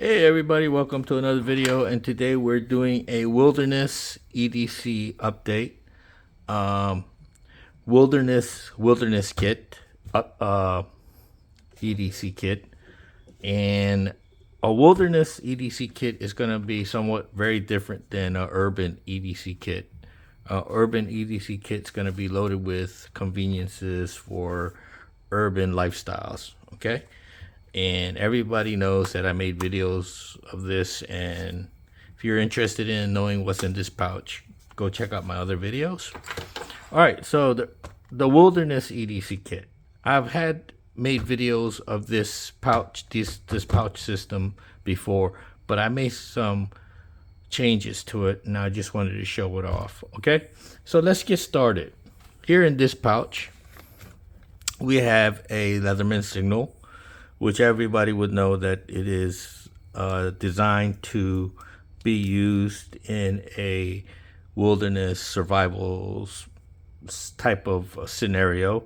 Hey everybody, welcome to another video, and today we're doing a Wilderness EDC update. Um, Wilderness Kit, EDC Kit, and a Wilderness EDC Kit is going to be somewhat very different than an Urban EDC Kit. Urban EDC Kit is going to be loaded with conveniences for urban lifestyles. Okay. And everybody knows that I made videos of this, and if you're interested in knowing what's in this pouch, go check out my other videos. All right, so the Wilderness EDC Kit. I've made videos of this pouch, this pouch system before, but I made some changes to it, and I just wanted to show it off. Okay, so let's get started. Here in this pouch, we have a Leatherman signal, which everybody would know that it is designed to be used in a wilderness survival type of scenario.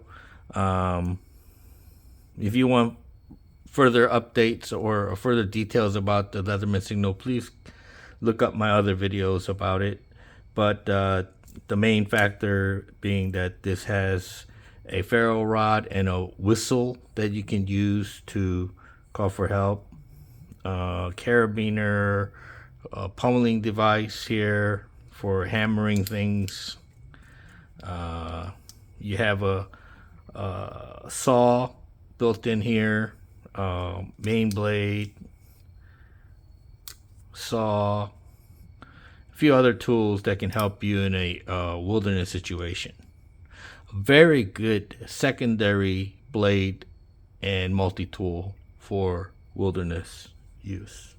If you want further updates or further details about the Leatherman signal, please look up my other videos about it. But the main factor being that this has a ferro rod and a whistle that you can use to call for help, carabiner, pummeling device here for hammering things. You have a saw built in here, main blade, saw, a few other tools that can help you in a wilderness situation. Very good secondary blade and multi-tool for wilderness use.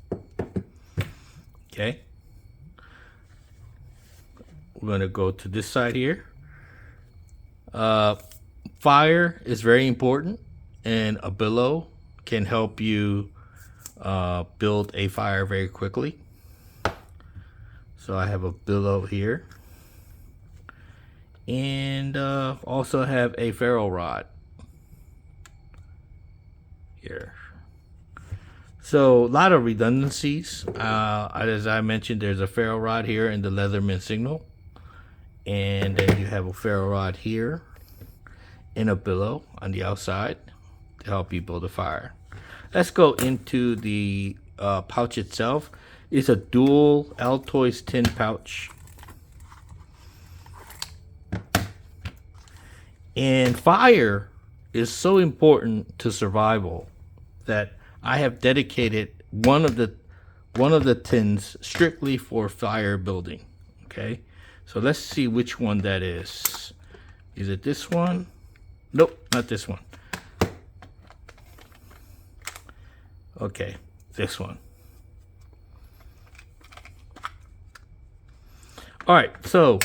Okay, we're going to go to this side here. Fire is very important, and a billow can help you build a fire very quickly. So I have a billow here, and also have a ferro rod here. So a lot of redundancies. As I mentioned, there's a ferro rod here in the Leatherman signal, and then you have a ferro rod here and a billow on the outside to help you build a fire. Let's go into the pouch itself. It's a dual Altoids tin pouch. And fire is so important to survival that I have dedicated one of the tins strictly for fire building. Okay, so let's see which one that is. Is it this one? Nope, not this one. Okay, this one. All right, so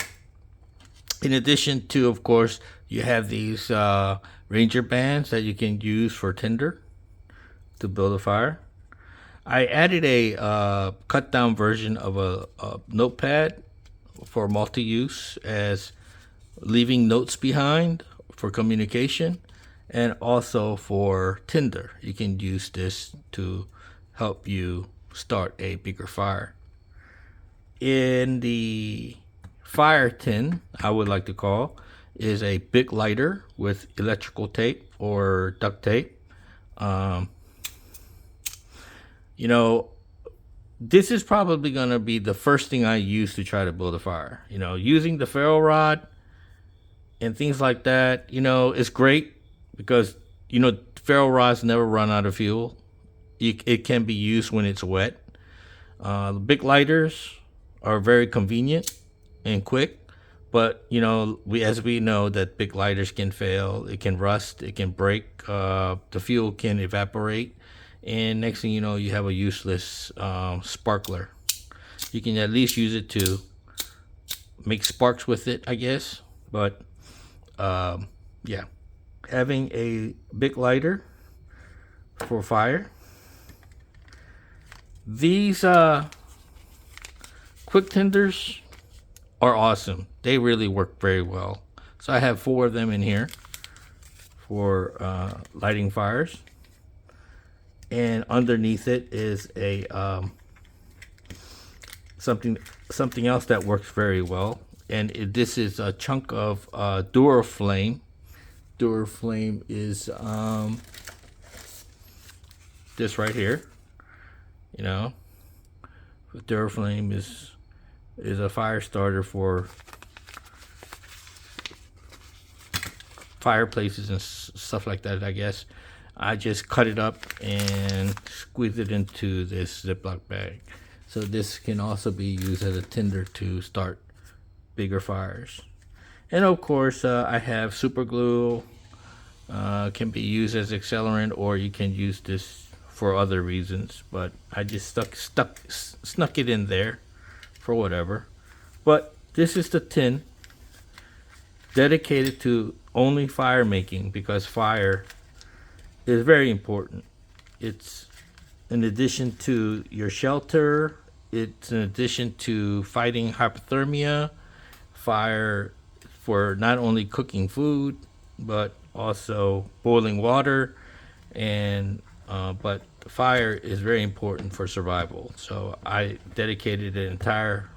in addition to, of course, you have these Ranger bands that you can use for Tinder to build a fire. I added a cut down version of a notepad for multi-use, as leaving notes behind for communication, and also for Tinder. You can use this to help you start a bigger fire. In the fire tin, I would like to call, is a big lighter with electrical tape or duct tape. You know, this is probably going to be the first thing I use to try to build a fire. You know, using the ferro rod and things like that, you know, it's great because, you know, ferro rods never run out of fuel. It can be used when it's wet. The big lighters are very convenient and quick, but you know, as we know that big lighters can fail, it can rust, it can break, the fuel can evaporate, and next thing you know, you have a useless sparkler. You can at least use it to make sparks with it, I guess, but yeah, having a big lighter for fire. These quick tinders are awesome. They really work very well. So I have 4 of them in here for lighting fires. and underneath it is a something else that works very well. And this is a chunk of Duraflame. Duraflame is this right here. You know, Duraflame is a fire starter for fireplaces and stuff like that, I guess. I just cut it up and squeeze it into this Ziploc bag. So this can also be used as a tinder to start bigger fires. And of course, I have super glue. Can be used as accelerant, or you can use this for other reasons. But I just snuck it in there for whatever. But this is the tin dedicated to only fire making, because fire is very important. It's in addition to your shelter, it's in addition to fighting hypothermia, fire for not only cooking food, but also boiling water, and but fire is very important for survival. So I dedicated an entire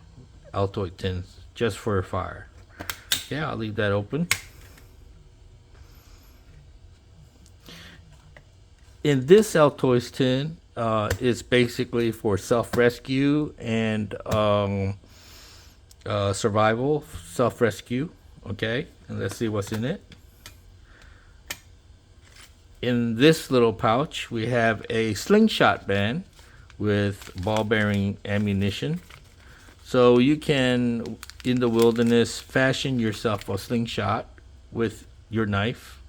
Altoid tin just for fire. Yeah, I'll leave that open. In this Altoid tin, it's basically for self-rescue and survival, self-rescue. Okay, and let's see what's in it. In this little pouch, we have a slingshot band with ball bearing ammunition. So you can, in the wilderness, fashion yourself a slingshot with your knife.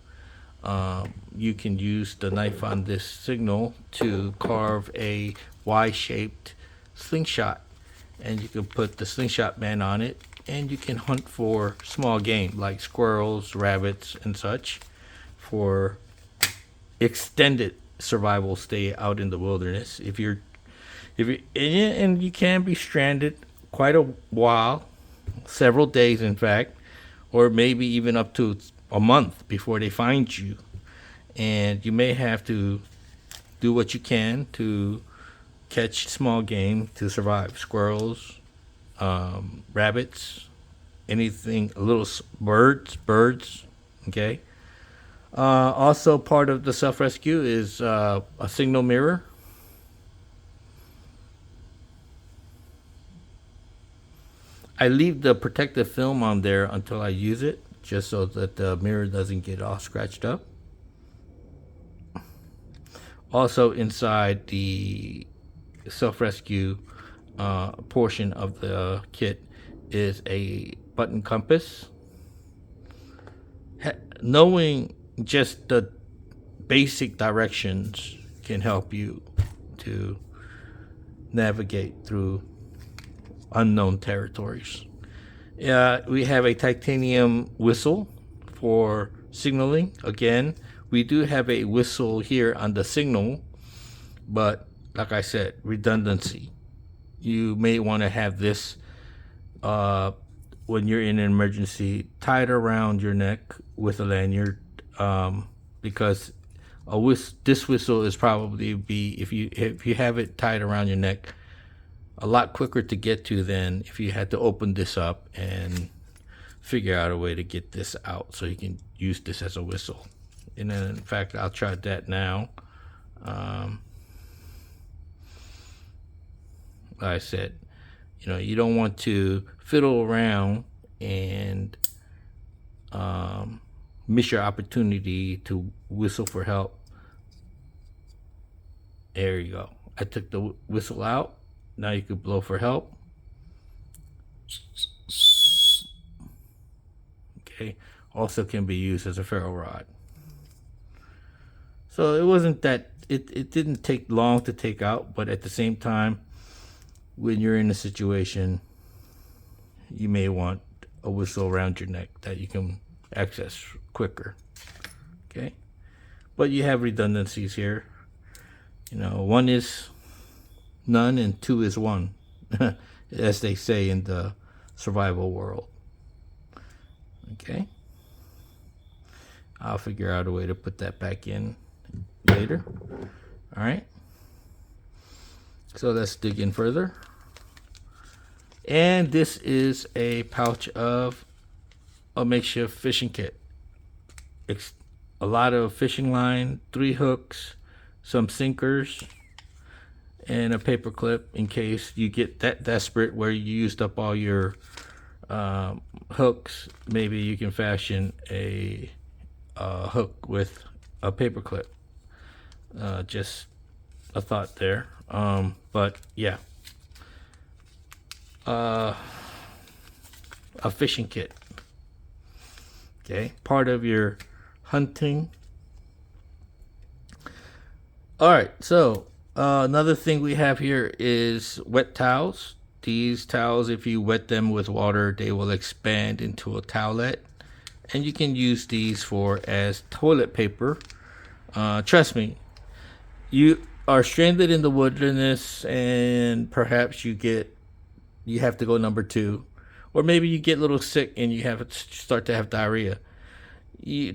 You can use the knife on this signal to carve a Y-shaped slingshot, and you can put the slingshot band on it, and you can hunt for small game like squirrels, rabbits, and such for extended survival stay out in the wilderness. If you and you can be stranded quite a while, several days in fact, or maybe even up to a month before they find you, and you may have to do what you can to catch small game to survive. Squirrels, rabbits, anything, little birds. Okay. Also part of the self-rescue is a signal mirror. I leave the protective film on there until I use it, just so that the mirror doesn't get all scratched up. Also inside the self-rescue portion of the kit is a button compass. Knowing just the basic directions can help you to navigate through unknown territories. We have a titanium whistle for signaling. Again, we do have a whistle here on the signal, but like I said, redundancy. You may want to have this when you're in an emergency tied around your neck with a lanyard, because this whistle is probably if you have it tied around your neck, a lot quicker to get to than if you had to open this up and figure out a way to get this out so you can use this as a whistle. And then in fact, I'll try that now. Like I said, you don't want to fiddle around and miss your opportunity to whistle for help. There you go. I took the whistle out. Now you can blow for help. Okay. Also can be used as a ferro rod. So it wasn't that, it didn't take long to take out, but at the same time, when you're in a situation, you may want a whistle around your neck that you can access quicker. Okay. But you have redundancies here. One is none and two is one, as they say in the survival world. Okay. I'll figure out a way to put that back in later. All right. So let's dig in further. And this is a pouch of a makeshift fishing kit. A lot of fishing line, 3 hooks, some sinkers, and a paper clip in case you get that desperate where you used up all your hooks. Maybe you can fashion a hook with a paper clip. Just a thought there. But yeah, a fishing kit. Okay, part of your hunting. All right, so another thing we have here is wet towels. These towels, if you wet them with water, they will expand into a towelette, and you can use these for as toilet paper. Trust me, you are stranded in the wilderness, and perhaps you have to go number 2, or maybe you get a little sick and you start to have diarrhea.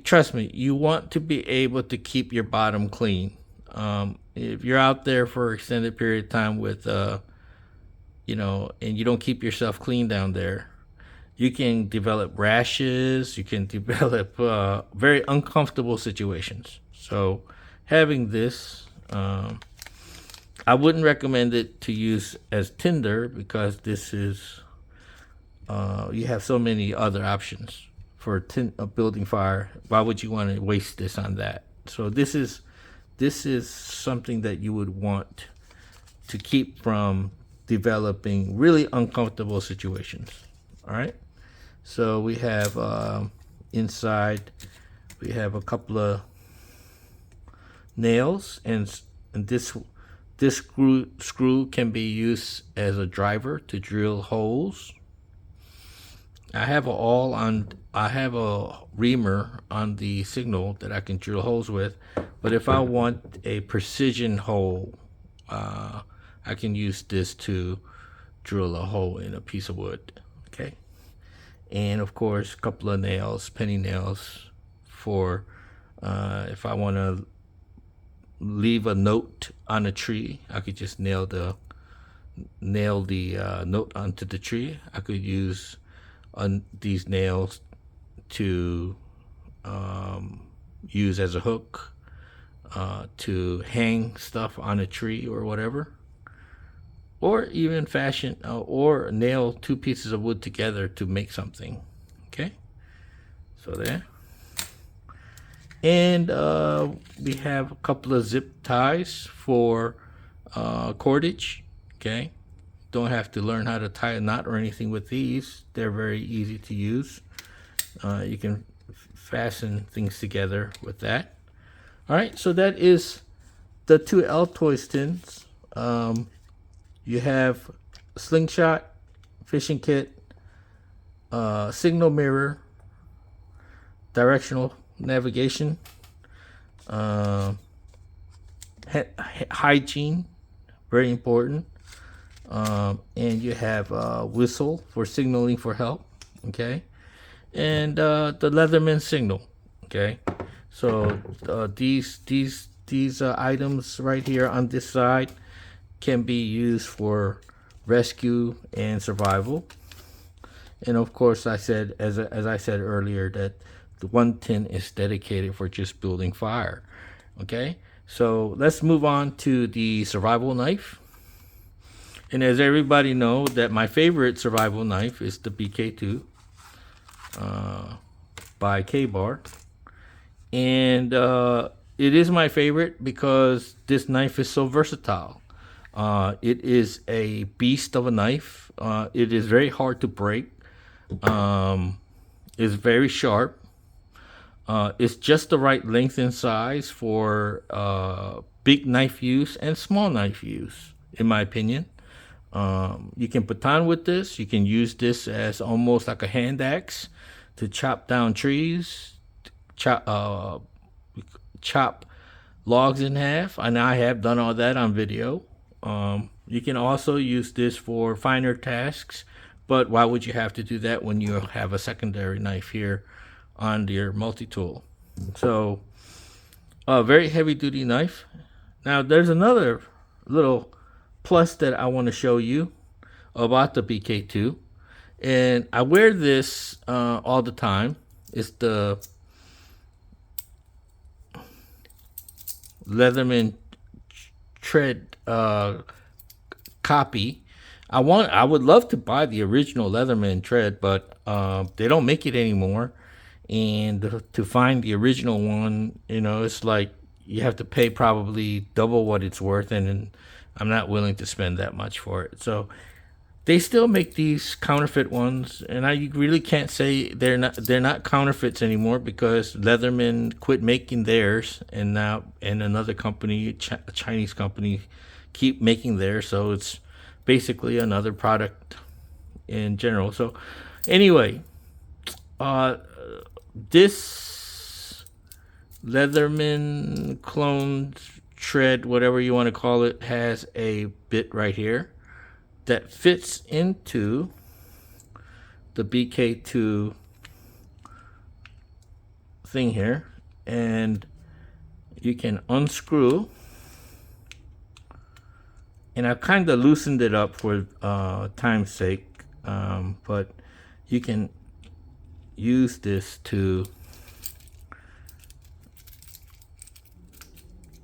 Trust me, you want to be able to keep your bottom clean. If you're out there for an extended period of time with, and you don't keep yourself clean down there, you can develop rashes. You can develop very uncomfortable situations. So having this, I wouldn't recommend it to use as Tinder, because this is, you have so many other options for building fire. Why would you want to waste this on that? So this is something that you would want to keep from developing really uncomfortable situations. All right. So we have inside, we have a couple of nails, and this screw can be used as a driver to drill holes. I have a reamer on the Signal that I can drill holes with, but if I want a precision hole, I can use this to drill a hole in a piece of wood. Okay, and of course, a couple of nails, penny nails, for if I want to leave a note on a tree, I could just nail the note onto the tree. I could use these nails to use as a hook, to hang stuff on a tree or whatever, or even fashion or nail 2 pieces of wood together to make something. Okay, so there. And we have a couple of zip ties for cordage. Okay, don't have to learn how to tie a knot or anything with these. They're very easy to use. You can fasten things together with that. All right, so that is the 2 Altoids tins. You have a slingshot, fishing kit, signal mirror, directional navigation, hygiene, very important, and you have a whistle for signaling for help. Okay, and the Leatherman signal. Okay, so these items right here on this side can be used for rescue and survival. And of course, I said, as I said earlier, that the 1 tin is dedicated for just building fire. Okay, so let's move on to the survival knife. And as everybody know, that my favorite survival knife is the BK2 by KBar. And it is my favorite because this knife is so versatile. It is a beast of a knife. It is very hard to break. It's very sharp. It's just the right length and size for big knife use and small knife use, in my opinion. You can baton with this. You can use this as almost like a hand axe to chop down trees, chop logs in half, and I have done all that on video. You can also use this for finer tasks, but why would you have to do that when you have a secondary knife here on your multi-tool? So a very heavy duty knife. Now there's another little plus that I want to show you about the BK2. And I wear this all the time. It's the Leatherman Tread copy. I would love to buy the original Leatherman Tread, but they don't make it anymore. And to find the original one, it's like you have to pay probably double what it's worth, and I'm not willing to spend that much for it. So they still make these counterfeit ones, and I really can't say they're not counterfeits anymore, because Leatherman quit making theirs, and now another company, a Chinese company, keep making theirs. So it's basically another product in general. So anyway, this Leatherman clone tread, whatever you want to call it, has a bit right here that fits into the BK2 thing here, and you can unscrew, and I've kind of loosened it up for time's sake, but you can use this to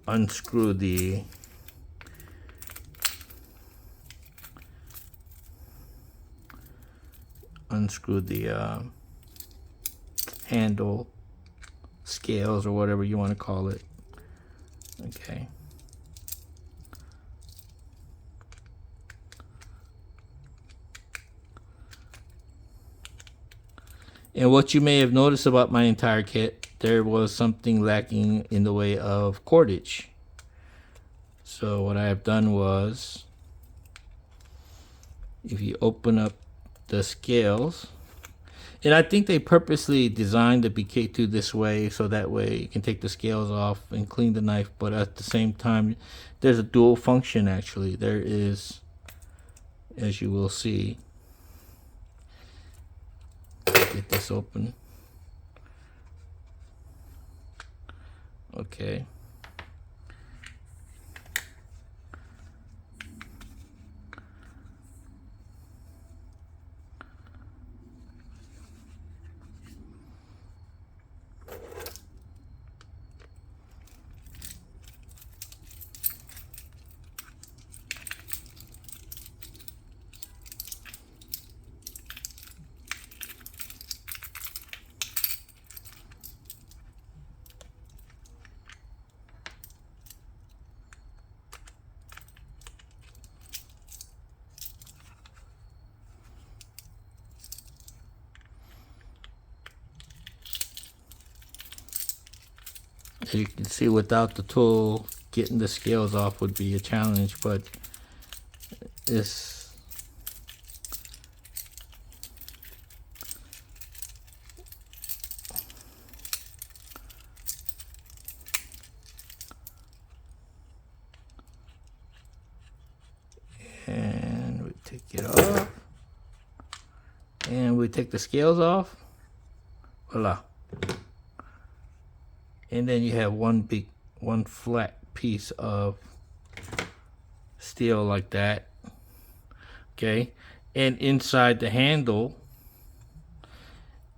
unscrew the handle, scales, or whatever you want to call it. Okay. And what you may have noticed about my entire kit, there was something lacking in the way of cordage. So what I have done was, if you open up the scales, and I think they purposely designed the BK2 this way, so that way you can take the scales off and clean the knife, but at the same time there's a dual function. Actually, there is, as you will see. Get this open. Okay. As you can see, without the tool, getting the scales off would be a challenge, but it's and we take it off, and we take the scales off. Voila. And then you have one flat piece of steel like that. Okay. And inside the handle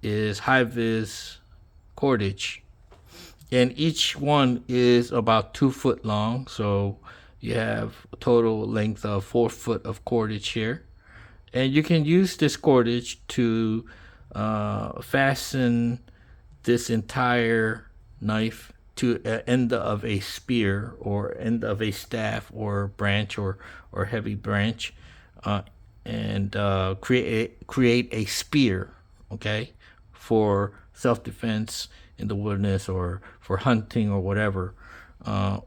is high-vis cordage. And each one is about 2 foot long. So you have a total length of 4 foot of cordage here. And you can use this cordage to fasten this entire knife to an end of a spear, or end of a staff, or branch, or heavy branch, and create a spear, okay, for self-defense in the wilderness, or for hunting, or whatever.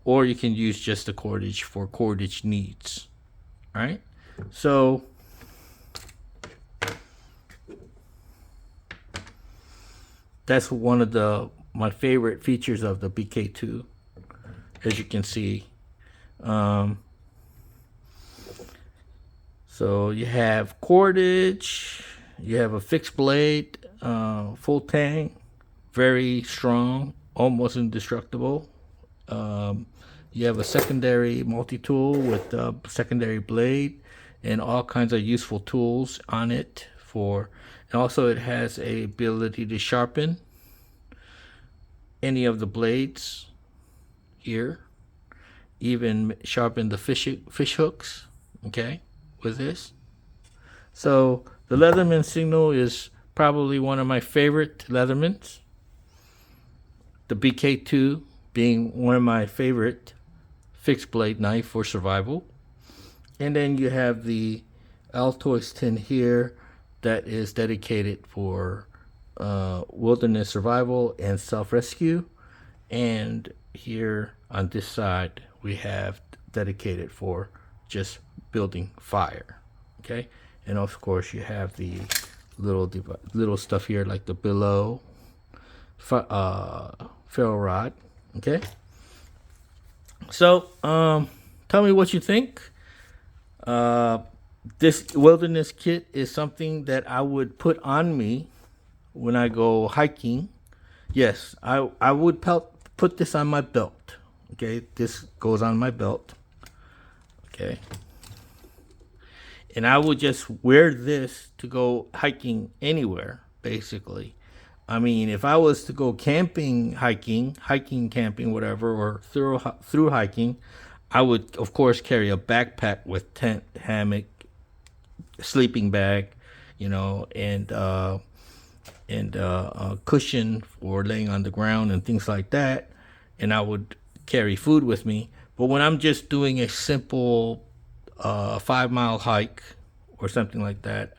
Or you can use just the cordage for cordage needs. All right, so that's one of my favorite features of the BK2, as you can see. So you have cordage, you have a fixed blade, full tang, very strong, almost indestructible. You have a secondary multi-tool with a secondary blade and all kinds of useful tools on it and also it has a ability to sharpen any of the blades here, even sharpen the fish hooks, okay, with this. So the Leatherman Signal is probably one of my favorite Leathermans. The BK2 being one of my favorite fixed blade knife for survival. And then you have the Altoids tin here that is dedicated for wilderness survival and self-rescue. And here on this side we have dedicated for just building fire, okay. And of course you have the little stuff here like the billow, ferro rod, okay. So tell me what you think. This wilderness kit is something that I would put on me when I go hiking. Yes, I would put this on my belt. Okay, this goes on my belt. Okay. And I would just wear this to go hiking anywhere, basically. I mean, if I was to go camping, camping, whatever, or through hiking, I would, of course, carry a backpack with tent, hammock, sleeping bag, and a cushion for laying on the ground and things like that. And I would carry food with me. But when I'm just doing a simple 5-mile hike or something like that,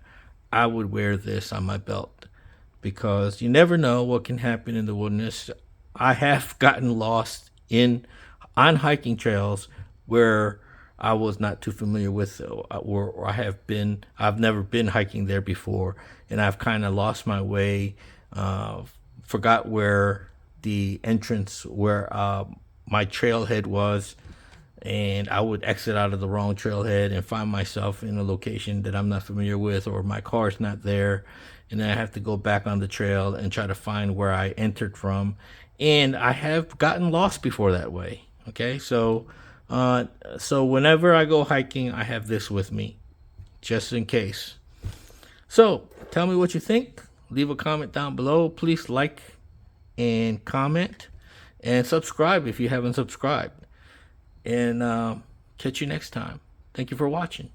I would wear this on my belt because you never know what can happen in the wilderness. I have gotten lost on hiking trails where I was not too familiar with, or I've never been hiking there before, and I've kind of lost my way, forgot where the entrance, where my trailhead was, and I would exit out of the wrong trailhead and find myself in a location that I'm not familiar with, or my car's not there, and then I have to go back on the trail and try to find where I entered from. And I have gotten lost before that way. Okay, so whenever I go hiking, I have this with me, just in case. So tell me what you think. Leave a comment down below. Please like and comment and subscribe if you haven't subscribed. And catch you next time. Thank you for watching.